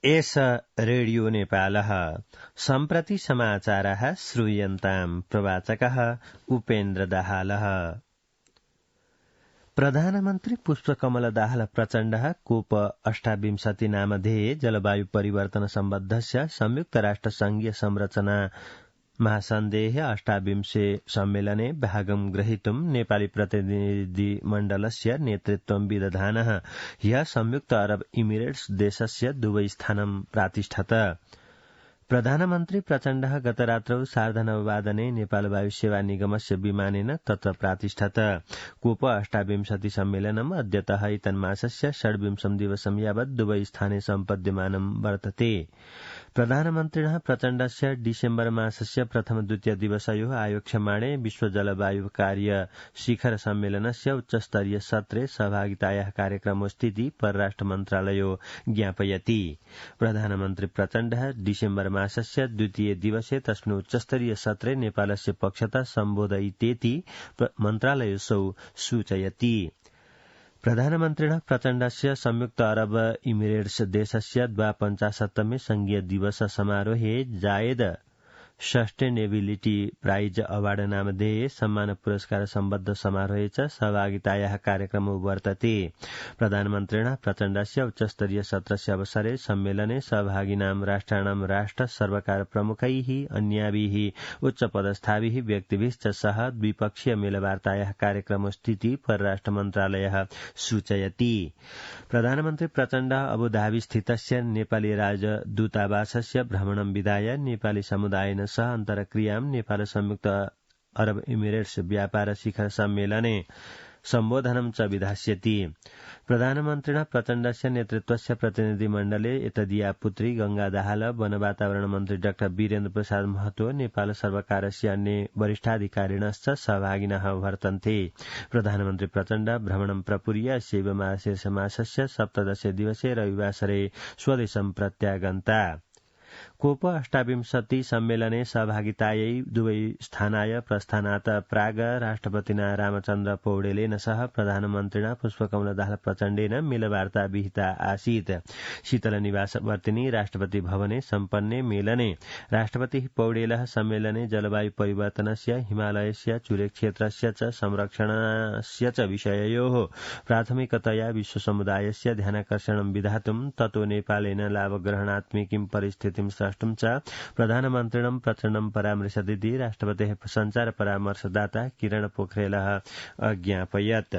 एष रेडियो नेपालः सम्प्रति समाचारः श्रूयन्ताम् प्रवाचकः उपेन्द्र दाहालः। प्रधानमन्त्री पुष्पकमल दाहाल प्रचण्डः कोप 28 नामधेये जलवायु परिवर्तन सम्बद्धस्य संयुक्त राष्ट्र संघीय संरचना महासन्देह 28 सम्मेलने भागं ग्रहीतुं नेपाली प्रतिनिधिमण्डलस्य नेतृत्वं विदधानः ह्यः संयुक्त अरब इमिरेट्स देशस्य दुबई स्थानं प्रातिष्ठत। प्रधानमन्त्री प्रचण्डः गतरात्रौ 9:30 नेपाल वायु सेवा निगमस्य विमानेन तत्र प्रातिष्ठत। कोप 28 सम्मेलनम् अद्यतः इतन्मासस्य 26 दिवसं यावत् दुबई स्थाने सम्पद्यमानं वर्तते। प्रधानमन्त्रिणः प्रचण्डस्य डिसेम्बर मासस्य प्रथम द्वितीय दिवसयोः आयोक्ष्यमाणे विश्व जलवायु कार्य शिखर सम्मेलनस्य उच्चस्तरीय सत्रे सहभागितायाः कार्यक्रमोस्थिति परराष्ट्र मन्त्रालयो ज्ञापयति। प्रधानमन्त्री प्रचण्डः डिसेम्बर मासस्य द्वितीय दिवसे तस्मिन् उच्चस्तरीय सत्रे नेपालस्य पक्षतः सम्बोधयितेति मन्त्रालयोऽसौ सूचयति। प्रधानमन्त्रिणः प्रचण्डस्य संयुक्त अरब इमिरेट्स देशस्य 52 संघीय दिवस समारोहे जायद सस्टेनेबिलिटी प्राइज अवार्ड नामधेये सम्मान पुरस्कार सम्बद्ध समारोहे च सहभागितायाः कार्यक्रमो वर्तते। प्रधानमन्त्रिणः प्रचण्डस्य उच्चस्तरीय सत्रस्य अवसरे सम्मेलने सहभागिनां राष्ट्राणां राष्ट्र सर्वकार प्रमुखैः अन्याभिः उच्चपदस्थाभिः व्यक्तिभिश्च सह द्विपक्षीय मेलवार्तायाः कार्यक्रमोस्थिति परराष्ट्र मन्त्रालयः सूचयति। प्रधानमन्त्री प्रचण्डः अबुधाबी स्थितस्य नेपाली राजदूतावासस्य भ्रमणं विधाय नेपाली समुदायेन सह अन्तर्क्रियां नेपाल संयुक्त अरब इमिरेट्स व्यापार शिखर सम्मेलने सम्बोधनं च विधास्यति। प्रधानमन्त्रिणः प्रचण्डस्य नेतृत्वस्य प्रतिनिधिमण्डले एतदीया पुत्री गंगा दाहाल, वन वातावरण मन्त्री डाक्टर वीरेन्द्र प्रसाद महतो, नेपाल सर्वकारस्य अन्य वरिष्ठाधिकारिणश्च सहभागिनः वर्तन्ते। प्रधानमन्त्री प्रचण्ड भ्रमणं प्रपूर्य अस्यैव मासस्य 17 दिवसे रविवासरे स्वदेशं प्रत्यागन्ता। कोप 28 सम्मेलने सहभागितायै दुबई स्थानाय प्रस्थानात् प्राग राष्ट्रपतिना रामचन्द्र पौडेलेन सह प्रधानमन्त्रिणा पुष्पकमल दाहाल प्रचण्डेन मेलवार्ता विहिता आसीत्। शीतल निवासवर्तिनी राष्ट्रपति भवने सम्पन्ने मेलने राष्ट्रपतिः पौडेलः सम्मेलने जलवायु परिवर्तनस्य, हिमालयस्य चुरेक्षेत्रस्य च संरक्षणस्य च विषययोः प्राथमिकतया विश्वसमुदायस्य ध्यानाकर्षणं विधातुं ततो नेपालेन लाभग्रहणात्मिकीं परिस्थितिं स्रष्टुं च प्रधानमन्त्रिणं प्रचण्डं परामर्शदिति राष्ट्रपतेः सञ्चार परामर्शदाता किरण पोखरेलः अज्ञापयत्।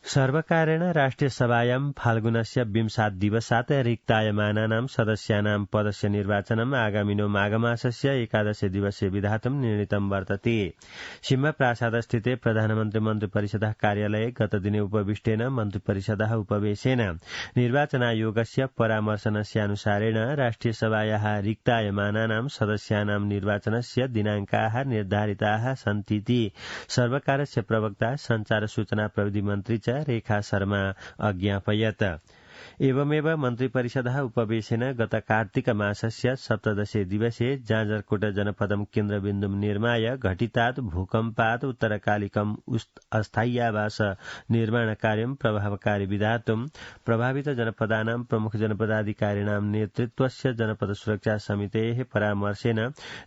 सर्वकारेण राष्ट्रिय सभायां फाल्गुनस्य 20 दिवसात् रिक्तायमानानां सदस्यानां पदस्य निर्वाचनम् आगामिनो माघमासस्य 11 दिवसे विधातुं निर्णीतं वर्तते। सिंहप्रासादस्थिते प्रधानमन्त्री मन्त्रिपरिषदः कार्यालये गतदिने उपविष्टेन मन्त्रिपरिषदः उपवेशेन निर्वाचनायोगस्य परामर्शनस्यानुसारेण राष्ट्रिय सभायाः रिक्तायमानानां सदस्यानां निर्वाचनस्य दिनाङ्काः निर्धारिताः सन्तीति सर्वकारस्य प्रवक्ता सञ्चार सूचना प्रविधि मन्त्री रेखा शर्मा अज्ञापयत्। एवमेव मन्त्रिपरिषदः उपवेशेन गत कार्तिक मासस्य 17 दिवसे जाजरकोट जनपदं केन्द्रबिन्दुं निर्माय घटितात् भूकम्पात् उत्तरकालिकम् अस्थाय्यावास निर्माण कार्यं प्रभावकारी विधातुं प्रभावित जनपदानां प्रमुख जनपदाधिकारिणां नेतृत्वस्य जनपद सुरक्षा समितेः परामर्शेन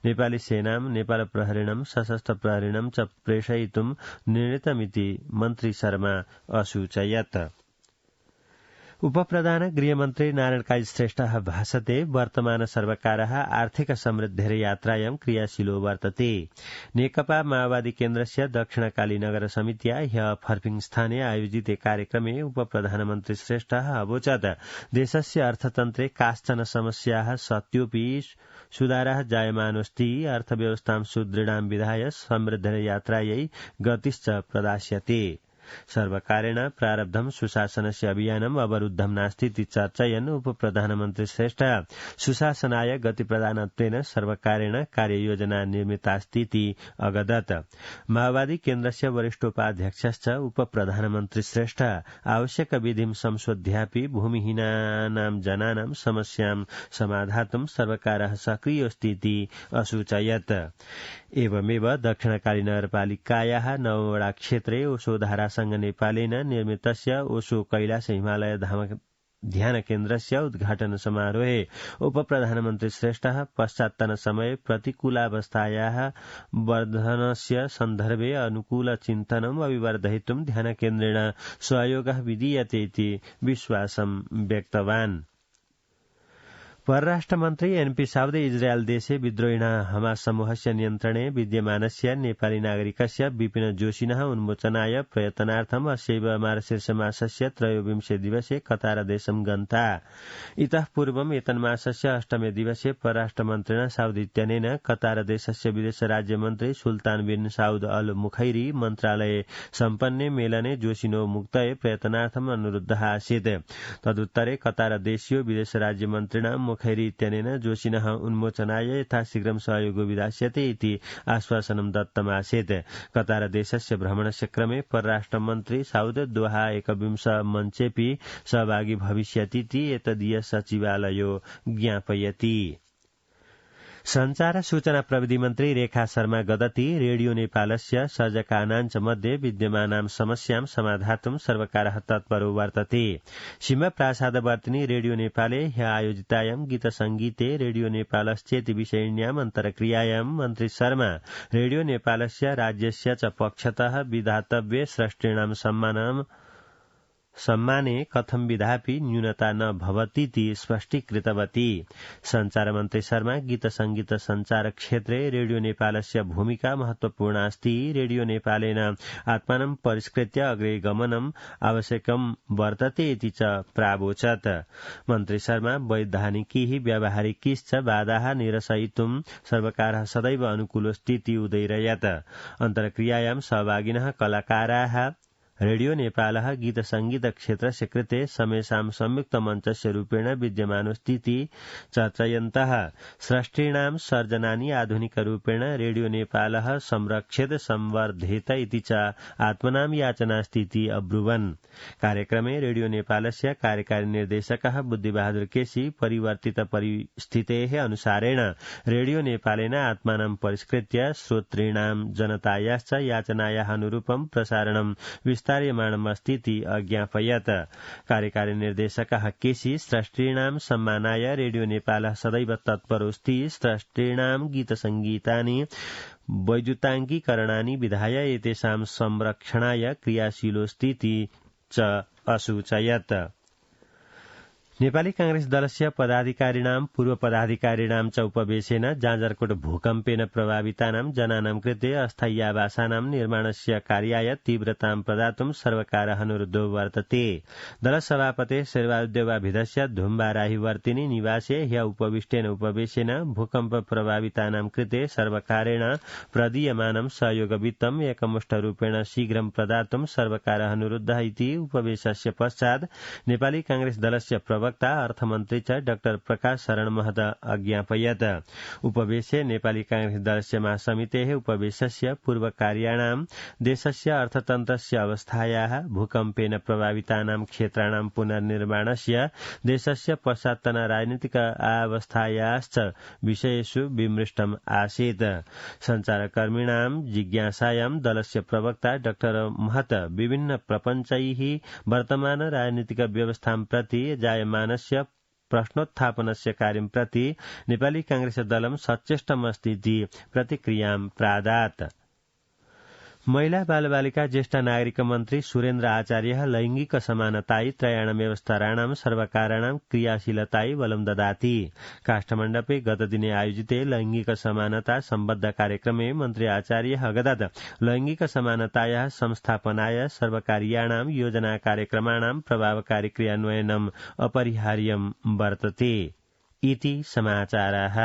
नेपाली सेनां, नेपाल प्रहरीणं, सशस्त्र प्रहरीणं च प्रेषयितुं निर्णीतमिति मन्त्री शर्मा असूचयत्। उपप्रधान गृहमन्त्री नारायण काजी श्रेष्ठः भाषते वर्तमान सर्वकारः आर्थिक समृद्धेर यात्रायां क्रियाशीलो वर्तते। नेकपा माओवादी केन्द्रस्य दक्षिणकाली नगर समित्या ह्यः फर्पिङ स्थाने आयोजिते कार्यक्रमे उपप्रधानमन्त्री श्रेष्ठः अवोचत् देशस्य अर्थतन्त्रे काश्चन समस्याः सत्योऽपि सुधारः जायमानोऽस्ति, अर्थव्यवस्थां सुदृढां विधाय समृद्धेर यात्रायै गतिश्च प्रदास्यते। सर्वकारेण प्रारब्धं सुशासनस्य अभियानम् अवरुद्धं नास्तीति चर्चयन् उपप्रधानमन्त्री श्रेष्ठ सुशासनाय गतिप्रदानत्वेन सर्वकारेण कार्ययोजना निर्मितास्तीति अगदत्। माओवादी केन्द्रस्य वरिष्ठोपाध्यक्षश्च उपप्रधानमन्त्री श्रेष्ठ आवश्यक विधिं संशोध्यापि भूमिहीनानां जनानां समस्यां समाधातुं सर्वकारः सक्रियोऽस्तीति असूचयत्। एवमेव दक्षिणकाली नगरपालिकायाः नववडा क्षेत्रे ओशो धारासंघ नेपालेन निर्मितस्य ओशो कैलाश हिमालय धाम ध्यान केन्द्रस्य उद्घाटन समारोहे उपप्रधानमन्त्री श्रेष्ठः पश्चात्तन समये प्रतिकूलावस्थायाः वर्धनस्य सन्दर्भे अनुकूलचिन्तनम् अभिवर्धयितुं ध्यानकेन्द्रेण सहयोगः विधीयते इति विश्वासं व्यक्तवान्। परराष्ट्रमन्त्री एनपी साउदे इजरायल देशे विद्रोहिणः हमास समूहस्य नियन्त्रणे विद्यमानस्य नेपाली नागरिकस्य विपिन जोशिनः उन्मोचनाय प्रयत्नार्थम् अस्यैव मार्गशीर्षमासस्य 23 दिवसे कतार देशं गन्ता। इतः पूर्वम् एतन्मासस्य 8 दिवसे परराष्ट्रमन्त्रिणा साउद इत्यनेन कतार देशस्य विदेश राज्यमन्त्री सुल्तान बिन साउद अल मुखैरी मन्त्रालये सम्पन्ने मेलने जोशिनो मुक्तये प्रयत्नार्थम् अनुरुद्धः आसीत्। तदुत्तरे कतार देशीयो विदेश राज्यमन्त्रिणा मुखैरी इत्यनेन जोशिनः उन्मोचनाय यथाशीघ्रं सहयोगो विधास्यते इति आश्वासनं दत्तमासीत्। कतार देशस्य भ्रमणस्य क्रमे परराष्ट्रमन्त्री साउद दोहा 21 मञ्चेऽपि सहभागी भविष्यतीति एतदीय सचिवालयो ज्ञापयति। संचार सूचना प्रविधि मन्त्री रेखा शर्मा गदती रेडियो नेपालस्य सर्जकानाञ्च मध्ये विद्यमानां समस्यां समाधातुं सर्वकारः तत्परो वर्तते। सीमाप्रासादवर्तिनी रेडियो नेपाले ह्य आयोजितायां गीतसंगीते रेडियो नेपालश्चेति विषयिण्याम् अन्तर्क्रियायां मन्त्री शर्मा रेडियो नेपालस्य राज्यस्य च पक्षतः विधातव्ये स्रष्टीणां सम्माने कथं विधापि न्यूनता न भवतीति स्पष्टीकृतवती। संचार मन्त्री शर्मा गीत संगीत संचार क्षेत्रे रेडियो नेपालस्य भूमिका महत्वपूर्णा अस्ति। रेडियो नेपालेन आत्मानं परिष्कृत्य अग्रे गमनम् आवश्यकं वर्तते इति च प्रावोचत्। मन्त्री शर्मा वैधानिकीः व्यावहारिकीश्च बाधाः निरसयितुं सर्वकारः सदैव अनुकूलोऽस्तीति उदयरयत्। अन्तर्क्रियायां सहभागिनः कलाकाराः रेडियो नेपालः गीत संगीत क्षेत्रस्य कृते समेषां संयुक्त मञ्चस्य रूपेण विद्यमानोऽस्तीति चर्चयन्तः स्रष्टीणां सर्जनानि आधुनिकरूपेण रेडियो नेपालः संरक्षेत संवर्धेत इति च आत्मनां याचनास्तीति अब्रुवन्। कार्यक्रमे रेडियो नेपालस्य कार्यकारी निर्देशकः बुद्धिबहादुर केसी परिवर्तित परिस्थितेः अनुसारेण रेडियो नेपालेन आत्मानं परिष्कृत्य श्रोतॄणां जनतायाश्च याचनायाः अनुरूपं प्रसारणं विस्तार्यमाणमस्तीति अज्ञापयत्। कार्यकारी निर्देशकः केसी स्रष्टीणां सम्मानाय रेडियो नेपालः सदैव तत्परोऽस्ति। स्रष्टीणां गीतसंगीतानि वैद्युताङ्गीकरणानि विधाय एतेषां संरक्षणाय क्रियाशीलोऽस्तीति च असूचयत्। नेपाली कांग्रेस दलस्य पदाधिकारिणां पूर्व पदाधिकारिणां च उपवेशेन जाजरकोट भूकम्पेन प्रभावितानां जनानां कृते अस्थायी आवासानां निर्माणस्य कार्याय तीव्रतां प्रदातुं सर्वकारः अनुरुद्धो वर्तते। दलसभापते शेरबहादुर धुम्बाराहीवर्तिनी निवासे ह्य उपविष्टेन उपवेशेन भूकम्प प्रभावितानां कृते सर्वकारेण प्रदीयमानं सहयोगवित्तम् एकमुष्टरूपेण शीघ्रं प्रदातुं सर्वकारः अनुरुद्धः इति उपवेशस्य पश्चात् नेपाली कांग्रेस दलस्य प्रवक्ता अर्थमन्त्री च डाक्टर प्रकाश शरण महत अज्ञापयत्। उपवेशे नेपाली कांग्रेस दलस्य महासमितेः उपवेशस्य पूर्वकार्याणां देशस्य अर्थतन्त्रस्य अवस्थायाः भूकम्पेन प्रभावितानां क्षेत्राणां पुनर्निर्माणस्य देशस्य पश्चात्तन राजनीतिक अवस्थायाश्च विषयेषु विमृष्टम् आसीत्। संचारकर्मिणां जिज्ञासायां दलस्य प्रवक्ता डाक्टर महत विभिन्न प्रपञ्चैः वर्तमान राजनीतिक व्यवस्थां प्रति जायमानस्य प्रश्नोत्थापनस्य कार्यं प्रति नेपाली कांग्रेस दलं सचेष्टमस्ति इति प्रतिक्रियां प्रादात्। महिला बालबालिका ज्येष्ठ नागरिक मन्त्री सुरेन्द्र आचार्यः लैंगिक समानतायै त्रयाणामेव सर्वकाराणां क्रियाशीलतायै बलं ददाति। काष्ठमण्डपे गतदिने आयोजिते लैंगिक समानता सम्बद्ध कार्यक्रमे मन्त्री आचार्यः अगदत् लैंगिक समानतायाः संस्थापनाय सर्वकारीयाणां योजना कार्यक्रमाणां प्रभावकारी क्रियान्वयनम् अपरिहार्यं वर्तते इति समाचाराः।